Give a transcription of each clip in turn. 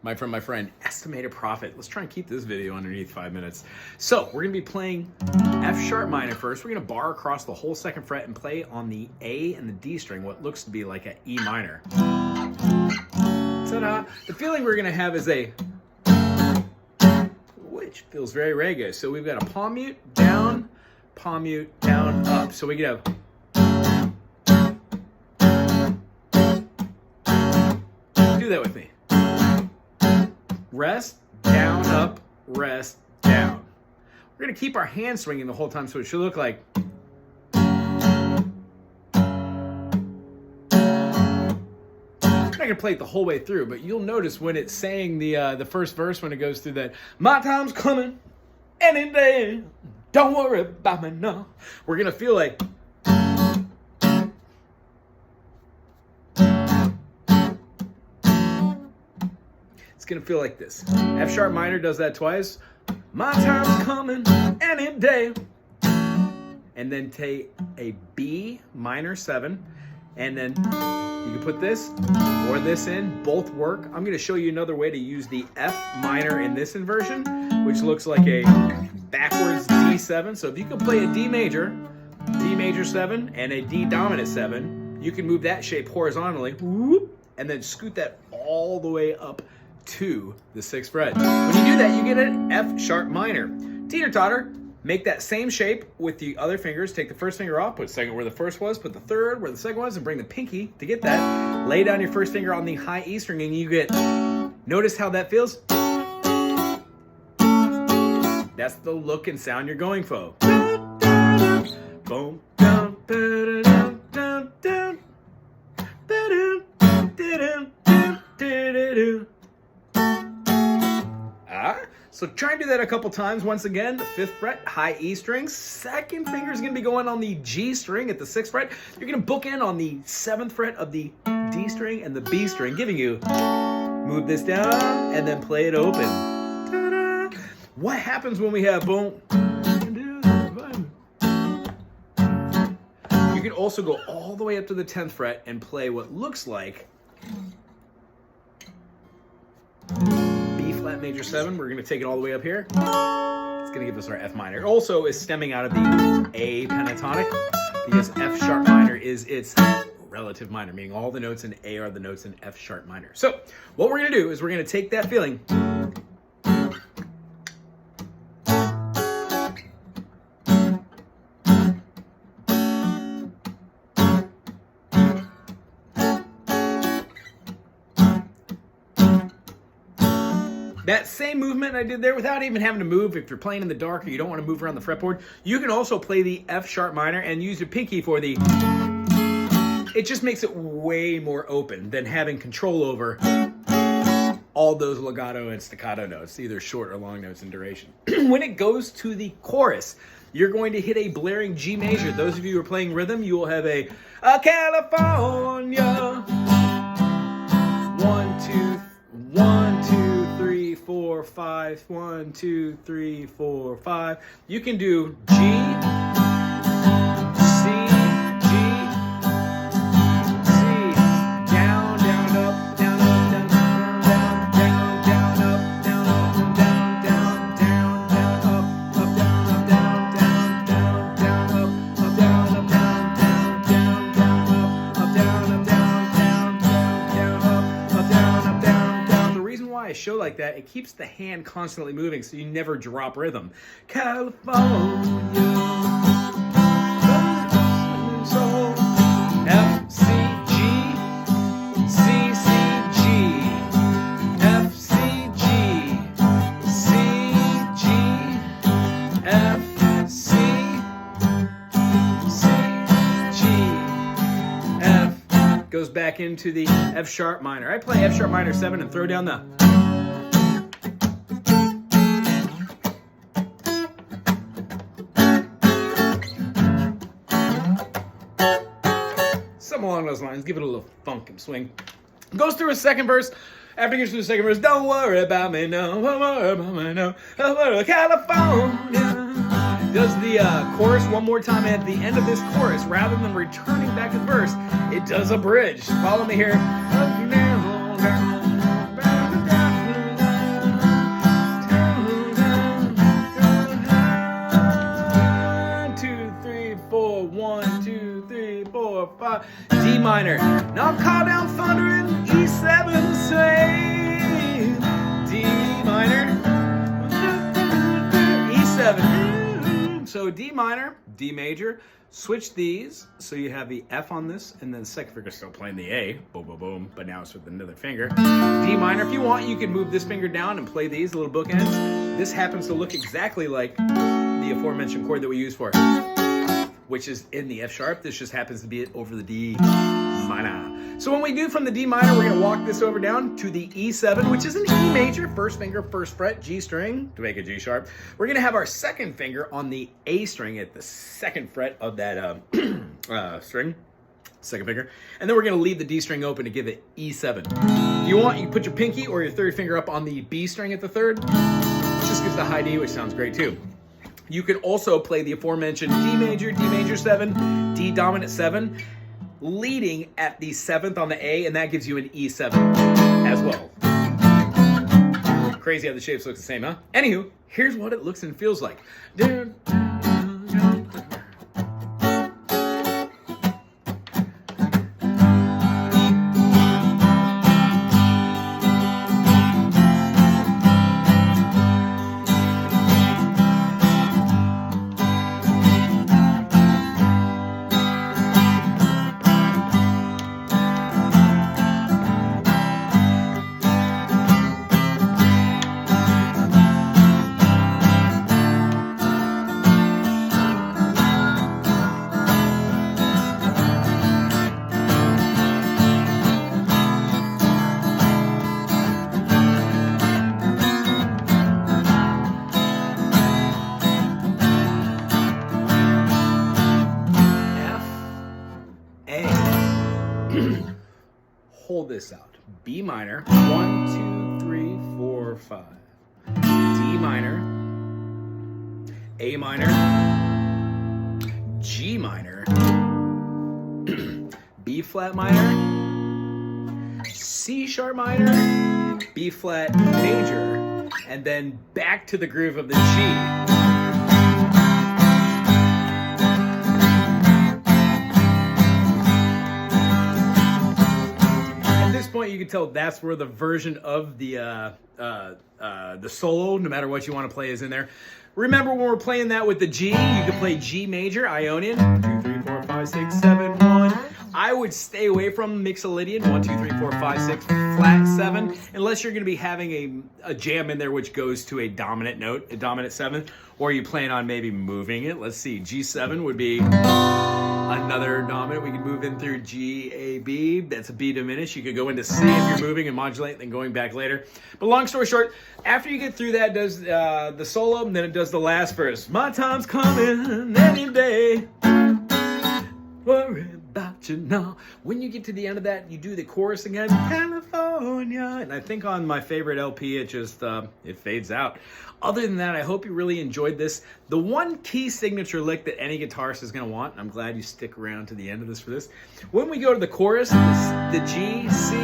my friend, estimated profit. Let's try and keep this video underneath 5 minutes. So we're gonna be playing F sharp minor first. We're gonna bar across the whole second fret and play on the A and the D string, what looks to be like an E minor. Ta-da! The feeling we're gonna have is a, which feels very reggae. So we've got a palm mute, down, up. So we can have, do that with me. Rest, down, up, rest, down. We're gonna keep our hand swinging the whole time, so it should look like. I'm not gonna play it the whole way through, but you'll notice when it's saying the first verse, when it goes through that, my time's coming, any day, don't worry about me, no. We're gonna feel like. It's gonna feel like this. F sharp minor does that twice. My time's coming any day. And then take a B minor 7. And then you can put this or this in. Both work. I'm gonna show you another way to use the F minor in this inversion, which looks like a backwards D7. So if you can play a D major 7, and a D dominant 7, you can move that shape horizontally, whoop, and then scoot that all the way up to the 6th fret. When you do that, you get an F sharp minor. Teeter-totter, make that same shape with the other fingers. Take the first finger off, put the second where the first was, put the third where the second was, and bring the pinky to get that. Lay down your first finger on the high E string, and you get, notice how that feels? That's the look and sound you're going for. Boom, down, down, down, down, so try and do that a couple times. Once again, the 5th fret, high E string. Second finger is going to be going on the G string at the 6th fret. You're going to bookend on the 7th fret of the D string and the B string, giving you, move this down and then play it open. Ta-da! What happens when we have boom? You can also go all the way up to the 10th fret and play what looks like B flat major 7. We're going to take it all the way up here. It's going to give us our F minor. It also is stemming out of the A pentatonic, because F sharp minor is its relative minor, meaning all the notes in A are the notes in F sharp minor. So what we're going to do is we're going to take that feeling, that same movement I did there without even having to move. If you're playing in the dark or you don't want to move around the fretboard, you can also play the F sharp minor and use your pinky for the. It just makes it way more open than having control over all those legato and staccato notes, either short or long notes in duration. When it goes to the chorus, you're going to hit a blaring G major. Those of you who are playing rhythm, you will have a California. 1, 2, 3, 4, 5. 1, 2, 3, 4, 5. You can do G, C, G, C, down, down, up, down, up, down, down, down, down, up, down, up, down, down, down, down, up, down, up, down, down, down, up, down, up, down, down, down, up, down, up, down, down, down, up, down, up, down. Why I show like that, it keeps the hand constantly moving so you never drop rhythm. California, so F, C, G, C, C, G, F, C, G, C, G, F, C, C, G, F. Goes back into the F sharp minor. I play F sharp minor 7 and throw down the. Something along those lines. Give it a little funk and swing. Goes through a second verse. After it gets through the second verse, don't worry about me, no. Don't worry about me, no. California. Does the chorus one more time at the end of this chorus. Rather than returning back to the verse, it does a bridge. Follow me here. D minor. Now call down thunder in E7, say D minor, E7. So D minor, D major. Switch these, so you have the F on this, and then the second finger still playing the A, boom, boom, boom, but now it's with another finger. D minor, if you want, you can move this finger down and play these little bookends. This happens to look exactly like the aforementioned chord that we use for it, which is in the F sharp. This just happens to be it over the D minor. So when we do from the D minor, we're gonna walk this over down to the E7, which is an E major, first finger, first fret, G string to make a G sharp. We're gonna have our second finger on the A string at the second fret of that string, second finger. And then we're gonna leave the D string open to give it E7. If you want, you can put your pinky or your third finger up on the B string at the third. It just gives the high D, which sounds great too. You could also play the aforementioned D major 7, D dominant 7, leading at the 7th on the A, and that gives you an E7 as well. Crazy how the shapes look the same, huh? Anywho, here's what it looks and feels like. Hold this out. B minor, 1, 2, 3, 4, 5. D minor, A minor, G minor, B flat minor, C sharp minor, B flat major, and then back to the groove of the G. Point you can tell that's where the version of the solo, no matter what you want to play, is in there. Remember when we're playing that with the G, you can play G major, Ionian, 2, 3, 4, 5, 6, 7, 1. I would stay away from Mixolydian, 1, 2, 3, 4, 5, 6, flat 7, unless you're going to be having a jam in there which goes to a dominant note, a dominant 7, or you plan on maybe moving it. Let's see, G7 would be another dominant. We could move in through G, A, B. That's a B diminished. You could go into C if you're moving and modulate, then going back later. But long story short, after you get through that, it does the solo, and then it does the last verse. My time's coming any day. Worry about you now. When you get to the end of that, you do the chorus again, California. And I think on my favorite LP, it just it fades out. Other than that, I hope you really enjoyed this. The one key signature lick that any guitarist is going to want, and I'm glad you stick around to the end of this for this. When we go to the chorus, the G, C,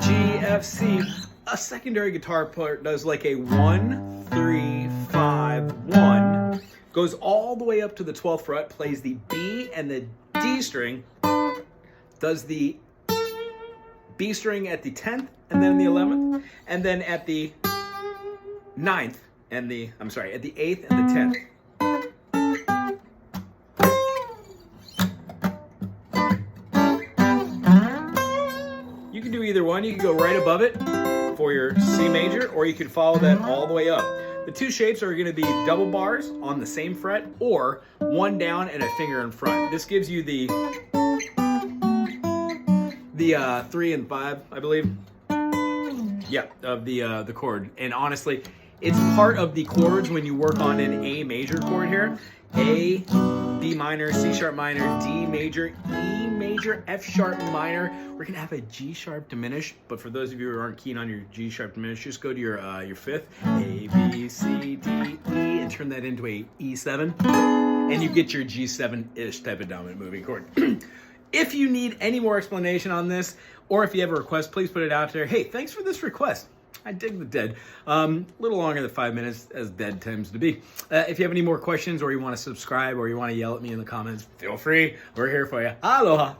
G, F, C, a secondary guitar player does like a 1, 3, 5, 1, goes all the way up to the 12th fret, plays the B and the D string, does the B string at the 10th and then the 11th, and then at the 9th and the, at the 8th and the 10th. You can do either one. You can go right above it for your C major, or you can follow that all the way up. The two shapes are going to be double bars on the same fret, or one down and a finger in front. This gives you the 3 and 5, I believe. Yeah, of the chord. And honestly, it's part of the chords when you work on an A major chord here. A, B minor, C sharp minor, D major, E major, F sharp minor. We're gonna have a G sharp diminished, but for those of you who aren't keen on your G sharp diminished, just go to your 5th, A, B, C, D, E, and turn that into a E7, and you get your G7-ish type of dominant moving chord. If you need any more explanation on this, or if you have a request, please put it out there. Hey, thanks for this request. I dig the dead. A little longer than 5 minutes, as dead tends to be. If you have any more questions, or you want to subscribe, or you want to yell at me in the comments, feel free. We're here for you. Aloha.